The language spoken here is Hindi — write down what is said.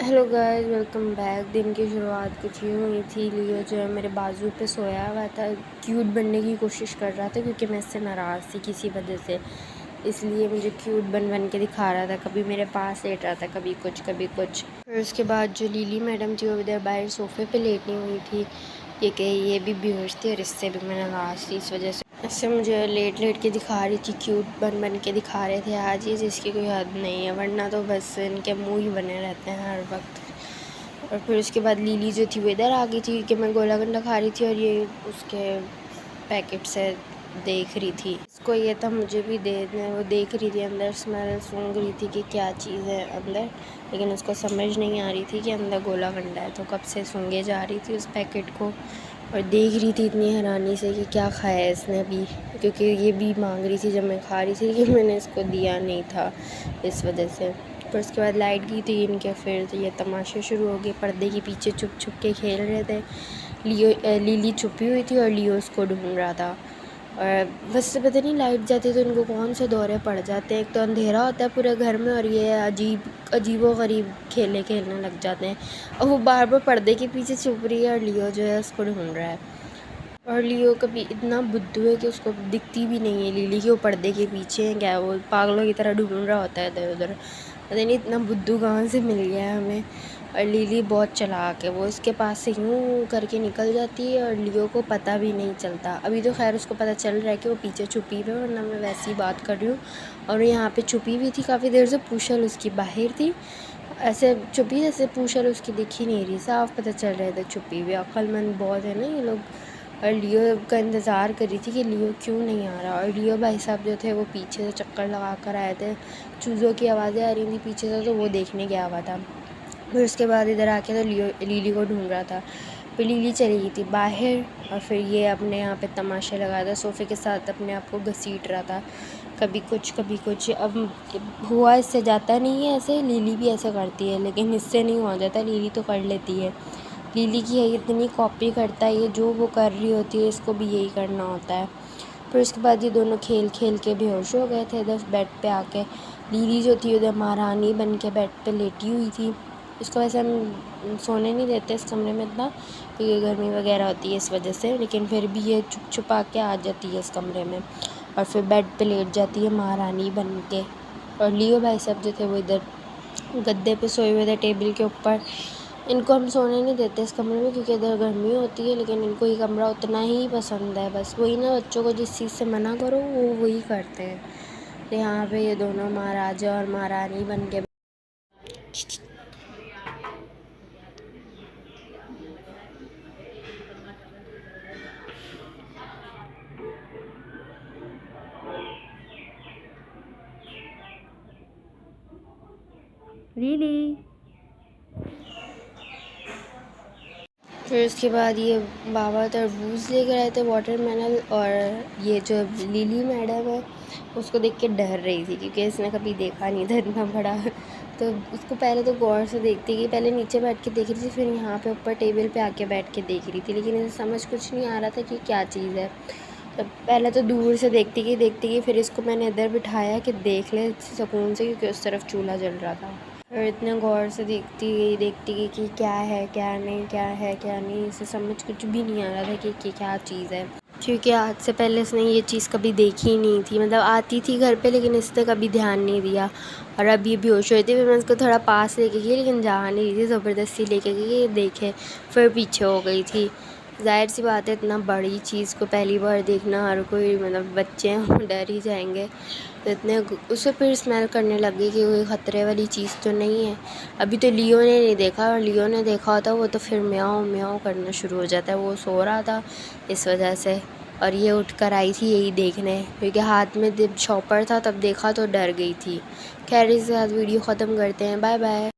Hello guys, welcome back. दिन की शुरुआत कुछ यूँ हुई थी। लियो जो है मेरे बाजू पे सोया हुआ था, क्यूट बनने की कोशिश कर रहा था क्योंकि मैं इससे नाराज़ थी किसी वजह से, इसलिए मुझे क्यूट बन बन के दिखा रहा था। कभी मेरे पास लेट रहा था, कभी कुछ कभी कुछ। फिर उसके बाद जो लीली मैडम थी वो इधर बाहर सोफ़े पे लेटी हुई थी। ये भी बेहोश थी और इससे भी मैं नाराज़ थी इस वजह से। इससे मुझे लेट लेट के दिखा रही थी, क्यूट बन बन के दिखा रहे थे आज ये, जिसकी कोई हद नहीं है, वरना तो बस इनके मुंह ही बने रहते हैं हर वक्त। और फिर उसके बाद लीली जो थी वो इधर आ गई थी कि मैं गोला गंडा खा रही थी और ये उसके पैकेट से देख रही थी। इसको ये था मुझे भी दे दें, वो देख रही थी अंदर, स्मेल सूंघ रही थी कि क्या चीज़ है अंदर, लेकिन उसको समझ नहीं आ रही थी कि अंदर गोला गंडा है, तो कब से सूंघे जा रही थी उस पैकेट को और देख रही थी इतनी हैरानी से कि क्या खाया है इसने अभी, क्योंकि ये भी मांग रही थी जब मैं खा रही थी, लेकिन मैंने इसको दिया नहीं था इस वजह से। फिर उसके बाद लाइट गई थी इनके, फिर तो ये तमाशे शुरू हो गए। पर्दे के पीछे छुप छुप के खेल रहे थे। लीली छुपी हुई थी और लियो उसको ढूंढ रहा था। और बस पता नहीं लाइट जाती है तो इनको कौन से दौरे पड़ जाते हैं। एक तो अंधेरा होता है पूरे घर में और ये अजीबो गरीब खेलने लग जाते हैं। और वो बार बार पर्दे के पीछे छुप रही है और लियो जो है उसको ढूंढ रहा है। और लियो कभी इतना बुद्धू है कि उसको दिखती भी नहीं है लीली कि वो पर्दे के पीछे है, क्या वो पागलों की तरह ढूंढ रहा होता है इधर उधर। पता नहीं इतना बुद्धू कहाँ से मिल गया है हमें। और लीली बहुत चालाक है, वो इसके पास से यूँ करके निकल जाती है और लियो को पता भी नहीं चलता। अभी तो खैर उसको पता चल रहा है कि वो पीछे छुपी हुई है, वरना मैं वैसी ही बात कर रही हूँ। और यहाँ पे छुपी हुई थी काफ़ी देर से, पूछल उसकी बाहर थी, ऐसे छुपी जैसे पूछल उसकी दिख ही नहीं रही, साफ पता चल रहा था छुपी हुई। अक्लमंद बहुत है ना ये लोग। और लियो का इंतज़ार कर रही थी कि लियो क्यों नहीं आ रहा। और लियो भाई साहब जो थे वो पीछे से चक्कर लगा कर आए थे, चूज़ों की आवाज़ें आ रही थी पीछे से, तो वो देखने गया हुआ था। फिर उसके बाद इधर आके तो लीली को ढूंढ रहा था। फिर लीली चली गई थी बाहर और फिर ये अपने यहाँ पे तमाशे लगाया था, सोफ़े के साथ अपने आप को घसीट रहा था, कभी कुछ कभी कुछ। अब हुआ इससे जाता नहीं है ऐसे, लीली भी ऐसे करती है, लेकिन इससे नहीं हो जाता, लीली तो कर लेती है। लीली की है इतनी कॉपी करता है ये, जो वो कर रही होती है इसको भी यही करना होता है। फिर उसके बाद ये दोनों खेल खेल के बेहोश हो गए थे इधर बेड पे आके। लीली जो थी उधर महारानी बन के बेड पे लेटी हुई थी। इसको वैसे हम सोने नहीं देते इस कमरे में इतना, क्योंकि गर्मी वगैरह होती है इस वजह से, लेकिन फिर भी ये छुप छुपा के आ जाती है इस कमरे में और फिर बेड पे लेट जाती है महारानी बन के। और लियो भाई साहब जो थे वो इधर गद्दे पे सोए हुए थे टेबल के ऊपर। इनको हम सोने नहीं देते इस कमरे में क्योंकि इधर गर्मी होती है, लेकिन इनको ये कमरा उतना ही पसंद है। बस वही ना, बच्चों को जिस चीज़ से मना करो वो वही करते हैं। तो यहाँ पे ये दोनों महाराजा और महारानी बन के लीली। फिर उसके बाद ये बाबा तरबूज लेकर आए थे, वाटरमेलन। और ये जो लीली मैडम है उसको देख के डर रही थी क्योंकि इसने कभी देखा नहीं था इतना बड़ा। तो उसको पहले तो गौर से देखती गई, पहले नीचे बैठ के देख रही थी, फिर यहाँ पे ऊपर टेबल पे आके बैठ के देख रही थी, लेकिन इसे समझ कुछ नहीं आ रहा था कि क्या चीज़ है। तो पहले तो दूर से देखती गई, फिर इसको मैंने इधर बिठाया कि देख ले सुकून से, क्योंकि उस तरफ चूल्हा जल रहा था। और इतने गौर से देखती गई कि क्या है क्या नहीं, क्या है क्या नहीं, इसे समझ कुछ भी नहीं आ रहा था कि क्या चीज़ है, क्योंकि आज से पहले इसने ये चीज़ कभी देखी ही नहीं थी। मतलब आती थी घर पे लेकिन इसने कभी ध्यान नहीं दिया। और अब ये बेहोश हुई थी, फिर मैं इसको थोड़ा पास लेके गई, लेकिन जा नहीं रही थी, ज़बरदस्ती लेके गई ये देखे, फिर पीछे हो गई थी। ज़ाहिर सी बात है, इतना बड़ी चीज़ को पहली बार देखना हर कोई, मतलब बच्चे हैं वो डर ही जाएंगे। तो इतने उसे फिर स्मेल करने लगी कि कोई ख़तरे वाली चीज़ तो नहीं है। अभी तो लियो ने नहीं देखा, और लियो ने देखा होता वो तो फिर म्याऊं म्याऊं करना शुरू हो जाता है, वो सो रहा था इस वजह से। और ये उठ कर आई थी यही देखने, क्योंकि हाथ में जब शॉपर था तब देखा तो डर गई थी। खैर इस साथ वीडियो ख़त्म करते हैं, बाय बाय।